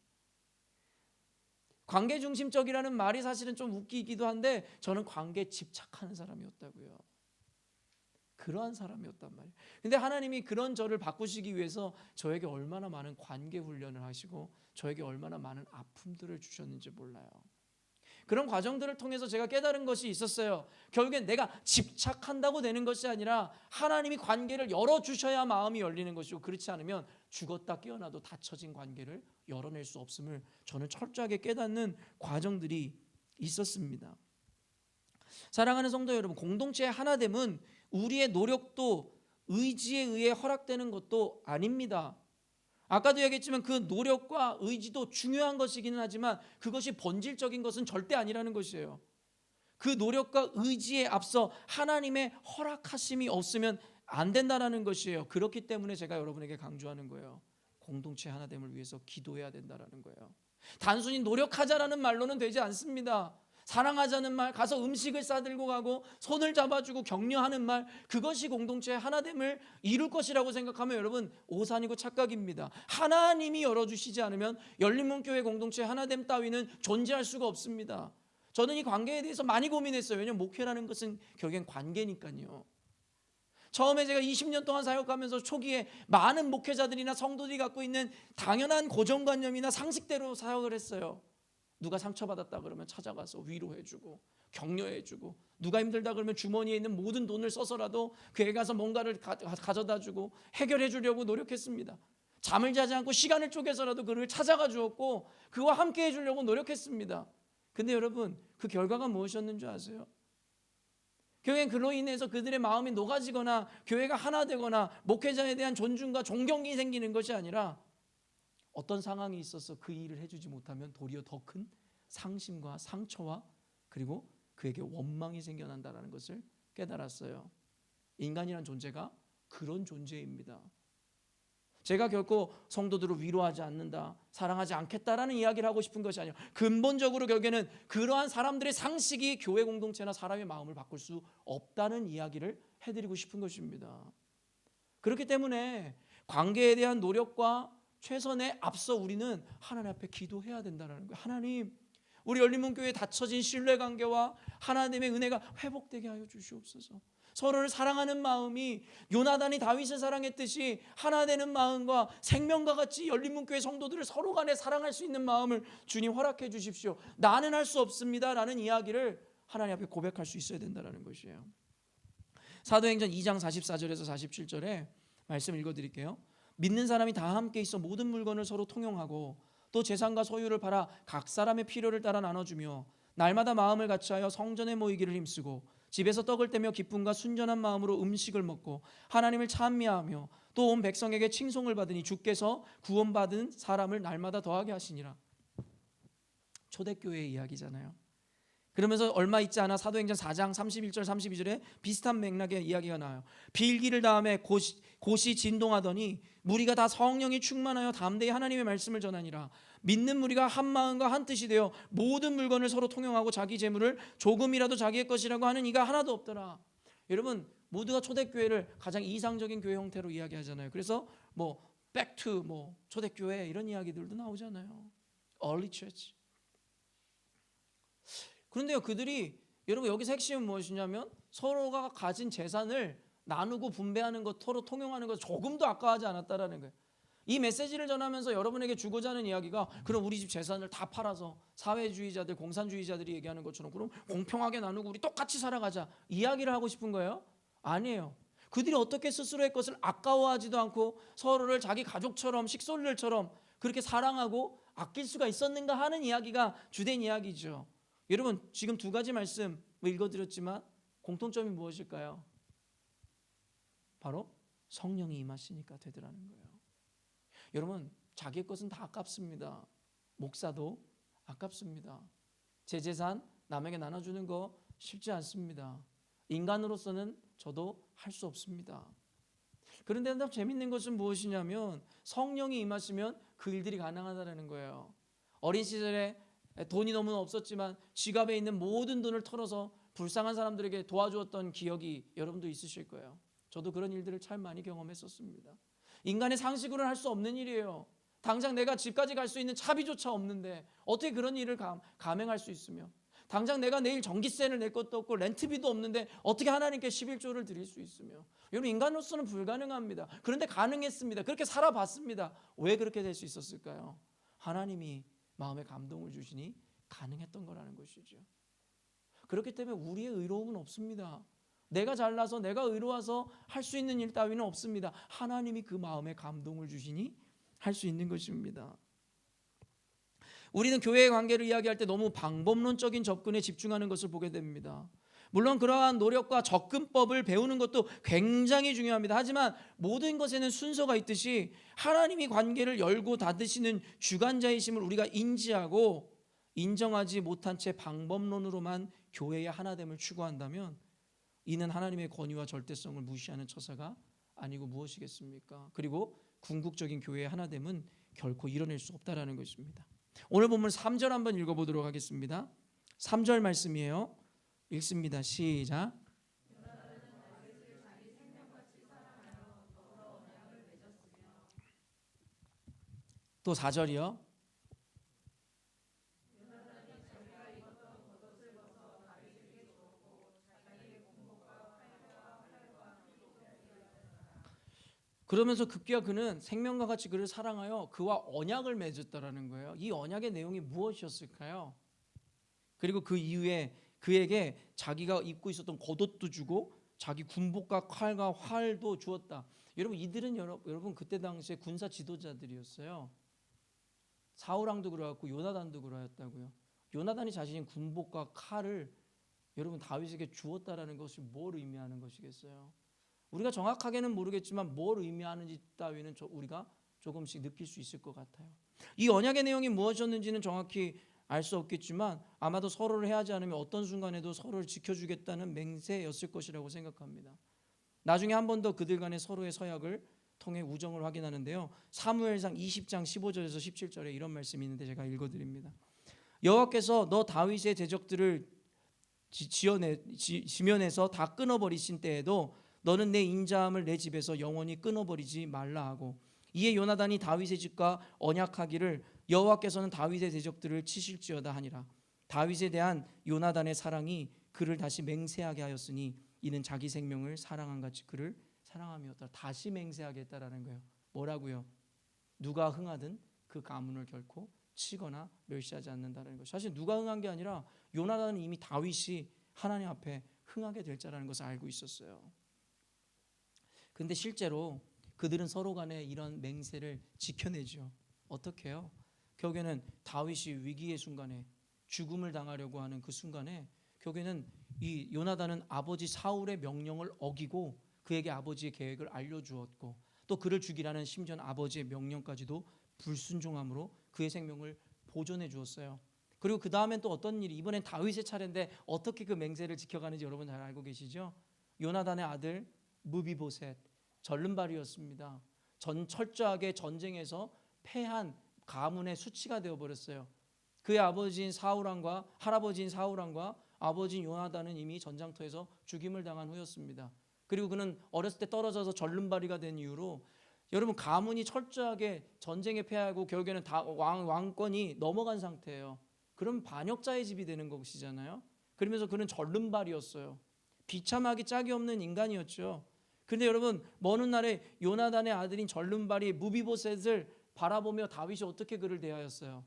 관계 중심적이라는 말이 사실은 좀 웃기기도 한데 저는 관계에 집착하는 사람이었다고요. 그러한 사람이었단 말이에요. 근데 하나님이 그런 저를 바꾸시기 위해서 저에게 얼마나 많은 관계 훈련을 하시고 저에게 얼마나 많은 아픔들을 주셨는지 몰라요. 그런 과정들을 통해서 제가 깨달은 것이 있었어요. 결국엔 내가 집착한다고 되는 것이 아니라 하나님이 관계를 열어주셔야 마음이 열리는 것이고 그렇지 않으면 죽었다 깨어나도 닫혀진 관계를 열어낼 수 없음을 저는 철저하게 깨닫는 과정들이 있었습니다. 사랑하는 성도 여러분, 공동체의 하나됨은 우리의 노력도 의지에 의해 허락되는 것도 아닙니다. 아까도 얘기했지만 그 노력과 의지도 중요한 것이기는 하지만 그것이 본질적인 것은 절대 아니라는 것이에요. 그 노력과 의지에 앞서 하나님의 허락하심이 없으면 안 된다는 것이에요. 그렇기 때문에 제가 여러분에게 강조하는 거예요. 공동체 하나됨을 위해서 기도해야 된다는 거예요. 단순히 노력하자라는 말로는 되지 않습니다. 사랑하자는 말, 가서 음식을 싸들고 가고 손을 잡아주고 격려하는 말, 그것이 공동체의 하나됨을 이룰 것이라고 생각하면 여러분 오산이고 착각입니다. 하나님이 열어주시지 않으면 열린문교회 공동체의 하나됨 따위는 존재할 수가 없습니다. 저는 이 관계에 대해서 많이 고민했어요. 왜냐하면 목회라는 것은 결국엔 관계니까요. 처음에 제가 20년 동안 사역하면서 초기에 많은 목회자들이나 성도들이 갖고 있는 당연한 고정관념이나 상식대로 사역을 했어요. 누가 상처받았다 그러면 찾아가서 위로해주고 격려해주고, 누가 힘들다 그러면 주머니에 있는 모든 돈을 써서라도 그에 가서 뭔가를 가져다주고 해결해주려고 노력했습니다. 잠을 자지 않고 시간을 쪼개서라도 그를 찾아가 주었고 그와 함께 해주려고 노력했습니다. 근데 여러분 그 결과가 무엇이었는 줄 아세요? 결국엔 그로 인해서 그들의 마음이 녹아지거나 교회가 하나 되거나 목회자에 대한 존중과 존경이 생기는 것이 아니라 어떤 상황이 있어서 그 일을 해주지 못하면 도리어 더 큰 상심과 상처와 그리고 그에게 원망이 생겨난다는 것을 깨달았어요. 인간이란 존재가 그런 존재입니다. 제가 결코 성도들을 위로하지 않는다, 사랑하지 않겠다라는 이야기를 하고 싶은 것이 아니라 근본적으로 결국에는 그러한 사람들의 상식이 교회 공동체나 사람의 마음을 바꿀 수 없다는 이야기를 해드리고 싶은 것입니다. 그렇기 때문에 관계에 대한 노력과 최선에 앞서 우리는 하나님 앞에 기도해야 된다는 거예요. 하나님, 우리 열린문교회에 닫혀진 신뢰관계와 하나님의 은혜가 회복되게 하여 주시옵소서. 서로를 사랑하는 마음이 요나단이 다윗을 사랑했듯이 하나 되는 마음과 생명과 같이 열린문교회 성도들을 서로 간에 사랑할 수 있는 마음을 주님 허락해 주십시오. 나는 할 수 없습니다 라는 이야기를 하나님 앞에 고백할 수 있어야 된다는 것이에요. 사도행전 2장 44절에서 47절에 말씀 읽어드릴게요. 믿는 사람이 다 함께 있어 모든 물건을 서로 통용하고 또 재산과 소유를 팔아 각 사람의 필요를 따라 나눠주며 날마다 마음을 같이하여 성전에 모이기를 힘쓰고 집에서 떡을 떼며 기쁨과 순전한 마음으로 음식을 먹고 하나님을 찬미하며 또 온 백성에게 칭송을 받으니 주께서 구원받은 사람을 날마다 더하게 하시니라. 초대교회의 이야기잖아요. 그러면서 얼마 있지 않아 사도행전 4장 31절 32절에 비슷한 맥락의 이야기가 나와요. 빌기를 다음에 곳이 진동하더니 무리가 다 성령이 충만하여 담대히 하나님의 말씀을 전하니라. 믿는 무리가 한 마음과 한 뜻이 되어 모든 물건을 서로 통용하고 자기 재물을 조금이라도 자기의 것이라고 하는 이가 하나도 없더라. 여러분 모두가 초대교회를 가장 이상적인 교회 형태로 이야기하잖아요. 그래서 뭐 back to 뭐 초대교회 이런 이야기들도 나오잖아요. early church. 그런데요, 그들이 여러분 여기서 핵심은 무엇이냐면 서로가 가진 재산을 나누고 분배하는 것, 서로 통용하는 것 조금도 아까워하지 않았다라는 거예요. 이 메시지를 전하면서 여러분에게 주고자 하는 이야기가 그럼 우리 집 재산을 다 팔아서 사회주의자들, 공산주의자들이 얘기하는 것처럼 그럼 공평하게 나누고 우리 똑같이 살아가자 이야기를 하고 싶은 거예요? 아니에요. 그들이 어떻게 스스로의 것을 아까워하지도 않고 서로를 자기 가족처럼 식솔들처럼 그렇게 사랑하고 아낄 수가 있었는가 하는 이야기가 주된 이야기죠. 여러분 지금 두 가지 말씀 읽어드렸지만 공통점이 무엇일까요? 바로 성령이 임하시니까 되더라는 거예요. 여러분 자기의 것은 다 아깝습니다. 목사도 아깝습니다. 제 재산 남에게 나눠주는 거 쉽지 않습니다. 인간으로서는 저도 할 수 없습니다. 그런데 더 재밌는 것은 무엇이냐면 성령이 임하시면 그 일들이 가능하다는 거예요. 어린 시절에 돈이 너무 없었지만 지갑에 있는 모든 돈을 털어서 불쌍한 사람들에게 도와주었던 기억이 여러분도 있으실 거예요. 저도 그런 일들을 참 많이 경험했었습니다. 인간의 상식으로는 할 수 없는 일이에요. 당장 내가 집까지 갈 수 있는 차비조차 없는데 어떻게 그런 일을 감행할 수 있으며, 당장 내가 내일 전기세를 낼 것도 없고 렌트비도 없는데 어떻게 하나님께 11조를 드릴 수 있으며. 여러분, 인간으로서는 불가능합니다. 그런데 가능했습니다. 그렇게 살아봤습니다. 왜 그렇게 될 수 있었을까요? 하나님이 마음에 감동을 주시니 가능했던 거라는 것이죠. 그렇기 때문에 우리의 의로움은 없습니다. 내가 잘나서 내가 의로워서 할 수 있는 일 따위는 없습니다. 하나님이 그 마음에 감동을 주시니 할 수 있는 것입니다. 우리는 교회의 관계를 이야기할 때 너무 방법론적인 접근에 집중하는 것을 보게 됩니다. 물론 그러한 노력과 접근법을 배우는 것도 굉장히 중요합니다. 하지만 모든 것에는 순서가 있듯이 하나님이 관계를 열고 닫으시는 주관자이심을 우리가 인지하고 인정하지 못한 채 방법론으로만 교회의 하나됨을 추구한다면 이는 하나님의 권위와 절대성을 무시하는 처사가 아니고 무엇이겠습니까? 그리고 궁극적인 교회의 하나됨은 결코 이뤄낼 수 없다라는 것입니다. 오늘 본문 3절 한번 읽어보도록 하겠습니다. 3절 말씀이에요. 읽습니다. 시작. 또 4절이요. 그러면서 급기야 그는 생명과 같이 그를 사랑하여 그와 언약을 맺었다라는 거예요. 이 언약의 내용이 무엇이었을까요? 그리고 그 이후에 그에게 자기가 입고 있었던 겉옷도 주고 자기 군복과 칼과 활도 주었다. 여러분, 이들은 여러분 그때 당시에 군사 지도자들이었어요. 사울왕도 그러고 요나단도 그러했다고요. 요나단이 자신의 군복과 칼을 여러분 다윗에게 주었다라는 것이 뭘 의미하는 것이겠어요? 우리가 정확하게는 모르겠지만 뭘 의미하는지 따위는 우리가 조금씩 느낄 수 있을 것 같아요. 이 언약의 내용이 무엇이었는지는 정확히 알 수 없겠지만 아마도 서로를 해하지 않으면 어떤 순간에도 서로를 지켜주겠다는 맹세였을 것이라고 생각합니다. 나중에 한 번 더 그들 간의 서로의 서약을 통해 우정을 확인하는데요. 사무엘상 20장 15절에서 17절에 이런 말씀이 있는데 제가 읽어드립니다. 여호와께서 너 다윗의 대적들을 지면에서 다 끊어버리신 때에도 너는 내 인자함을 내 집에서 영원히 끊어버리지 말라 하고, 이에 요나단이 다윗의 집과 언약하기를 여호와께서는 다윗의 대적들을 치실지어다 하니라. 다윗에 대한 요나단의 사랑이 그를 다시 맹세하게 하였으니 이는 자기 생명을 사랑한 같이 그를 사랑함이었다. 다시 맹세하게 했다라는 거예요. 뭐라고요? 누가 흥하든 그 가문을 결코 치거나 멸시하지 않는다는 것. 사실 누가 흥한 게 아니라 요나단은 이미 다윗이 하나님 앞에 흥하게 될 자라는 것을 알고 있었어요. 그런데 실제로 그들은 서로 간에 이런 맹세를 지켜내죠. 어떻게 해요? 결국에는 다윗이 위기의 순간에 죽음을 당하려고 하는 그 순간에 결국에는 이 요나단은 아버지 사울의 명령을 어기고 그에게 아버지의 계획을 알려주었고 또 그를 죽이라는 심지어 아버지의 명령까지도 불순종함으로 그의 생명을 보존해 주었어요. 그리고 그 다음엔 또 어떤 일이, 이번엔 다윗의 차례인데 어떻게 그 맹세를 지켜가는지 여러분 잘 알고 계시죠? 요나단의 아들 무비보셋, 절름발이었습니다. 철저하게 전쟁에서 패한 가문의 수치가 되어버렸어요. 그의 아버지인 사울왕과 할아버지인 사울왕과 아버지인 요나단은 이미 전장터에서 죽임을 당한 후였습니다. 그리고 그는 어렸을 때 떨어져서 절름발이가 된 이후로 여러분 가문이 철저하게 전쟁에 패하고 결국에는 다 왕권이 넘어간 상태예요. 그럼 반역자의 집이 되는 것이잖아요. 그러면서 그는 절름발이었어요. 비참하기 짝이 없는 인간이었죠. 그런데 여러분 먼 훗날에 요나단의 아들인 절름발이 무비보셋을 바라보며 다윗이 어떻게 그를 대하였어요?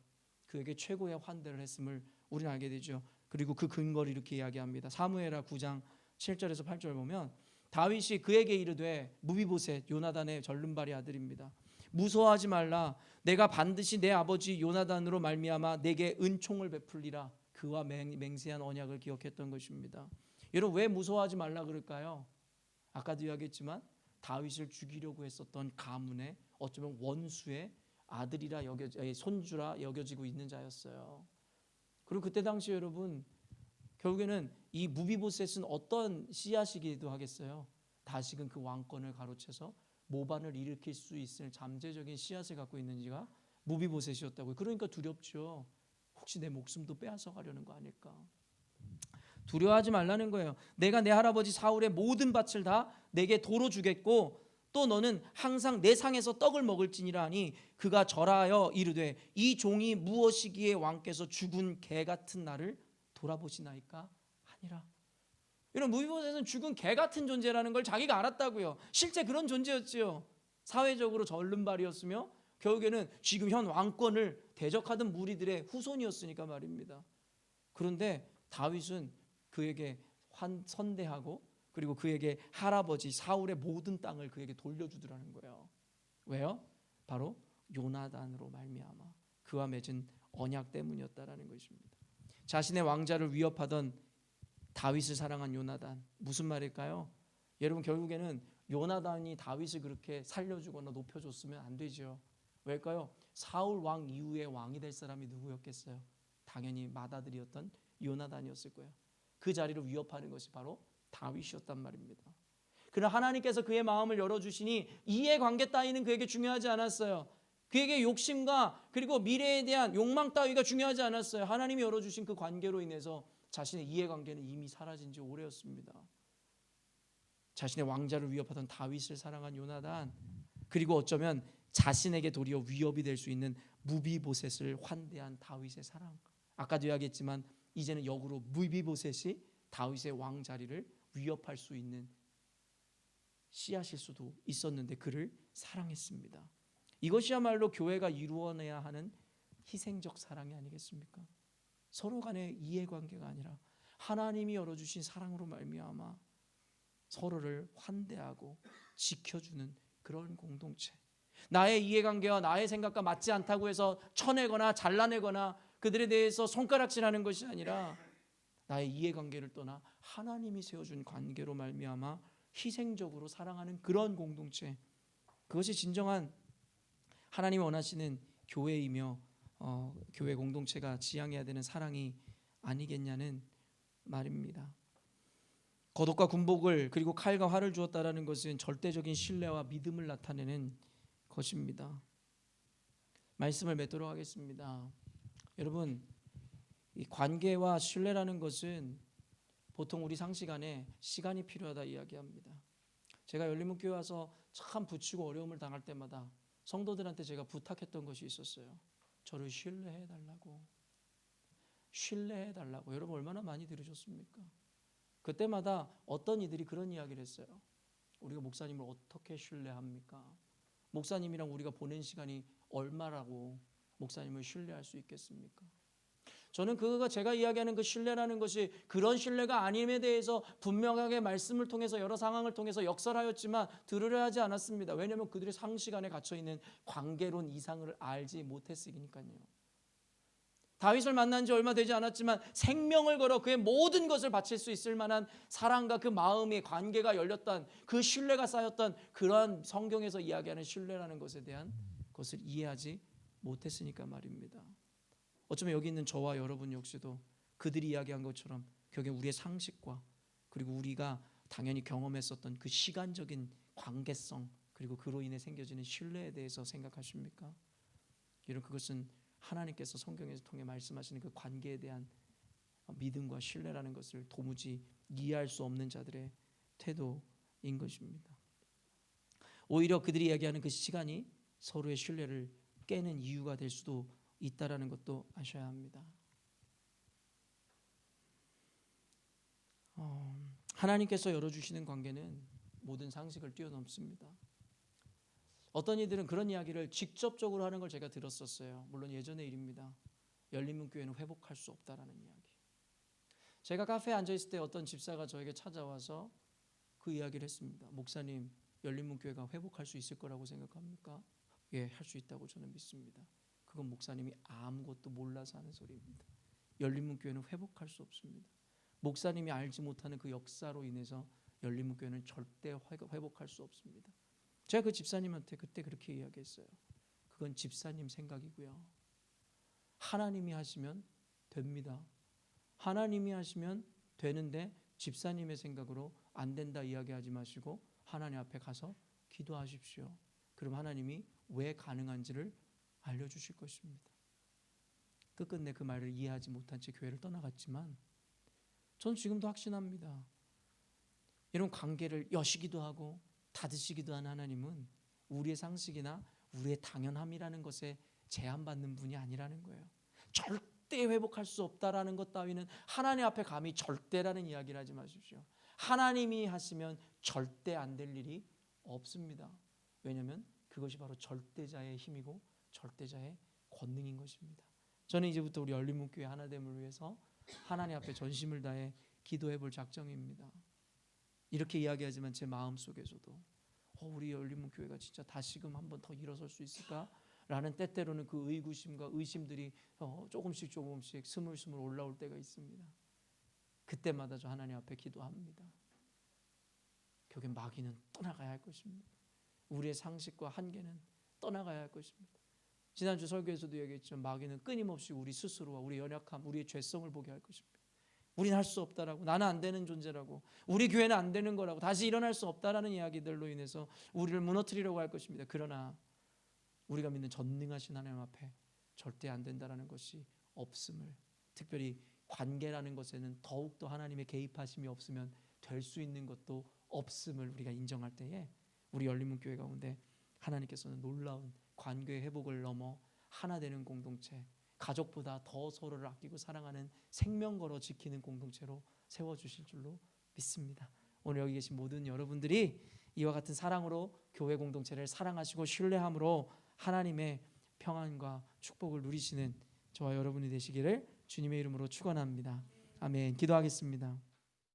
그에게 최고의 환대를 했음을 우리는 알게 되죠. 그리고 그 근거를 이렇게 이야기합니다. 사무엘하 9장 7절에서 8절 보면 다윗이 그에게 이르되, 무비보셋 요나단의 절름발이 아들입니다. 무서워하지 말라. 내가 반드시 내 아버지 요나단으로 말미암아 내게 은총을 베풀리라. 그와 맹세한 언약을 기억했던 것입니다. 여러분 왜 무서워하지 말라 그럴까요? 아까도 이야기했지만 다윗을 죽이려고 했었던 가문의 어쩌면 원수의 아들이라 손주라 여겨지고 있는 자였어요. 그리고 그때 당시 여러분 결국에는 이 무비보셋은 어떤 씨앗이기도 하겠어요? 다시금 그 왕권을 가로채서 모반을 일으킬 수 있을 잠재적인 씨앗을 갖고 있는지가 무비보셋이었다고요. 그러니까 두렵죠. 혹시 내 목숨도 빼앗아 가려는 거 아닐까. 두려워하지 말라는 거예요. 내가 내 할아버지 사울의 모든 밭을 다 내게 도로 주겠고 또 너는 항상 내 상에서 떡을 먹을지니라 하니 그가 절하여 이르되 이 종이 무엇이기에 왕께서 죽은 개 같은 나를 돌아보시나이까 하니라. 이런 무비보셋은 죽은 개 같은 존재라는 걸 자기가 알았다고요. 실제 그런 존재였지요. 사회적으로 절름발이었으며 결국에는 지금 현 왕권을 대적하던 무리들의 후손이었으니까 말입니다. 그런데 다윗은 그에게 선대하고 그리고 그에게 할아버지 사울의 모든 땅을 그에게 돌려주더라는 거예요. 왜요? 바로 요나단으로 말미암아 그와 맺은 언약 때문이었다라는 것입니다. 자신의 왕자를 위협하던 다윗을 사랑한 요나단, 무슨 말일까요? 여러분, 결국에는 요나단이 다윗을 그렇게 살려주거나 높여줬으면 안 되죠. 왜일까요? 사울 왕 이후에 왕이 될 사람이 누구였겠어요? 당연히 맏아들이었던 요나단이었을 거예요. 그 자리를 위협하는 것이 바로 다윗이었단 말입니다. 그러나 하나님께서 그의 마음을 열어주시니 이해관계 따위는 그에게 중요하지 않았어요. 그에게 욕심과 그리고 미래에 대한 욕망 따위가 중요하지 않았어요. 하나님이 열어주신 그 관계로 인해서 자신의 이해관계는 이미 사라진 지 오래였습니다. 자신의 왕자를 위협하던 다윗을 사랑한 요나단, 그리고 어쩌면 자신에게 도리어 위협이 될 수 있는 무비보셋을 환대한 다윗의 사랑. 아까도 이야기했지만 이제는 역으로 무비보셋이 다윗의 왕 자리를 위협할 수 있는 씨앗일 수도 있었는데 그를 사랑했습니다. 이것이야말로 교회가 이루어내야 하는 희생적 사랑이 아니겠습니까? 서로 간의 이해관계가 아니라 하나님이 열어주신 사랑으로 말미암아 서로를 환대하고 지켜주는 그런 공동체. 나의 이해관계와 나의 생각과 맞지 않다고 해서 쳐내거나 잘라내거나 그들에 대해서 손가락질하는 것이 아니라 나의 이해관계를 떠나 하나님이 세워준 관계로 말미암아 희생적으로 사랑하는 그런 공동체. 그것이 진정한 하나님이 원하시는 교회이며 교회 공동체가 지향해야 되는 사랑이 아니겠냐는 말입니다. 겉옷과 군복을 그리고 칼과 활을 주었다라는 것은 절대적인 신뢰와 믿음을 나타내는 것입니다. 말씀을 맺도록 하겠습니다. 여러분, 이 관계와 신뢰라는 것은 보통 우리 상식 안에 시간이 필요하다 이야기합니다. 제가 열린문교회 와서 참 부치고 어려움을 당할 때마다 성도들한테 제가 부탁했던 것이 있었어요. 저를 신뢰해달라고. 신뢰해달라고. 여러분 얼마나 많이 들으셨습니까? 그때마다 어떤 이들이 그런 이야기를 했어요. 우리가 목사님을 어떻게 신뢰합니까? 목사님이랑 우리가 보낸 시간이 얼마라고 목사님을 신뢰할 수 있겠습니까? 저는 그가 제가 이야기하는 그 신뢰라는 것이 그런 신뢰가 아님에 대해서 분명하게 말씀을 통해서 여러 상황을 통해서 역설하였지만 들으려 하지 않았습니다. 왜냐하면 그들의 상식 안에 갇혀있는 관계론 이상을 알지 못했으니까요. 다윗을 만난 지 얼마 되지 않았지만 생명을 걸어 그의 모든 것을 바칠 수 있을 만한 사랑과 그 마음의 관계가 열렸던 그 신뢰가 쌓였던 그러한 성경에서 이야기하는 신뢰라는 것에 대한 것을 이해하지 못했으니까 말입니다. 어쩌면 여기 있는 저와 여러분 역시도 그들이 이야기한 것처럼 결국에 우리의 상식과 그리고 우리가 당연히 경험했었던 그 시간적인 관계성 그리고 그로 인해 생겨지는 신뢰에 대해서 생각하십니까? 여러분, 그것은 하나님께서 성경에서 통해 말씀하시는 그 관계에 대한 믿음과 신뢰라는 것을 도무지 이해할 수 없는 자들의 태도인 것입니다. 오히려 그들이 이야기하는 그 시간이 서로의 신뢰를 깨는 이유가 될 수도 있다라는 것도 아셔야 합니다. 하나님께서 열어주시는 관계는 모든 상식을 뛰어넘습니다. 어떤 이들은 그런 이야기를 직접적으로 하는 걸 제가 들었었어요. 물론 예전의 일입니다. 열린문교회는 회복할 수 없다라는 이야기. 제가 카페에 앉아있을 때 어떤 집사가 저에게 찾아와서 그 이야기를 했습니다. 목사님, 열린문교회가 회복할 수 있을 거라고 생각합니까? 예, 할 수 있다고 저는 믿습니다. 그건 목사님이 아무것도 몰라서 하는 소리입니다. 열린문교회는 회복할 수 없습니다. 목사님이 알지 못하는 그 역사로 인해서 열린문교회는 절대 회복할 수 없습니다. 제가 그 집사님한테 그때 그렇게 이야기했어요. 그건 집사님 생각이고요. 하나님이 하시면 됩니다. 하나님이 하시면 되는데 집사님의 생각으로 안 된다 이야기하지 마시고 하나님 앞에 가서 기도하십시오. 그럼 하나님이 왜 가능한지를 알려주실 것입니다. 끝끝내 그 말을 이해하지 못한 채 교회를 떠나갔지만 전 지금도 확신합니다. 이런 관계를 여시기도 하고 닫으시기도 한 하나님은 우리의 상식이나 우리의 당연함이라는 것에 제한받는 분이 아니라는 거예요. 절대 회복할 수 없다라는 것 따위는 하나님 앞에 감히 절대라는 이야기를 하지 마십시오. 하나님이 하시면 절대 안 될 일이 없습니다. 왜냐하면 그것이 바로 절대자의 힘이고 절대자의 권능인 것입니다. 저는 이제부터 우리 열린문교회 하나됨을 위해서 하나님 앞에 전심을 다해 기도해 볼 작정입니다. 이렇게 이야기하지만 제 마음속에서도 우리 열린문교회가 진짜 다시금 한번 더 일어설 수 있을까? 라는 때때로는 그 의구심과 의심들이 조금씩 스물스물 올라올 때가 있습니다. 그때마다 저 하나님 앞에 기도합니다. 결국 마귀는 떠나가야 할 것입니다. 우리의 상식과 한계는 떠나가야 할 것입니다. 지난주 설교에서도 얘기했지만 마귀는 끊임없이 우리 스스로와 우리 연약함, 우리의 죄성을 보게 할 것입니다. 우리는 할 수 없다라고, 나는 안 되는 존재라고, 우리 교회는 안 되는 거라고, 다시 일어날 수 없다라는 이야기들로 인해서 우리를 무너뜨리려고 할 것입니다. 그러나 우리가 믿는 전능하신 하나님 앞에 절대 안 된다라는 것이 없음을, 특별히 관계라는 것에는 더욱더 하나님의 개입하심이 없으면 될 수 있는 것도 없음을 우리가 인정할 때에 우리 열린문교회 가운데 하나님께서는 놀라운 관계 회복을 넘어 하나 되는 공동체, 가족보다 더 서로를 아끼고 사랑하는 생명 걸어 지키는 공동체로 세워주실 줄로 믿습니다. 오늘 여기 계신 모든 여러분들이 이와 같은 사랑으로 교회 공동체를 사랑하시고 신뢰함으로 하나님의 평안과 축복을 누리시는 저와 여러분이 되시기를 주님의 이름으로 축원합니다. 아멘. 기도하겠습니다.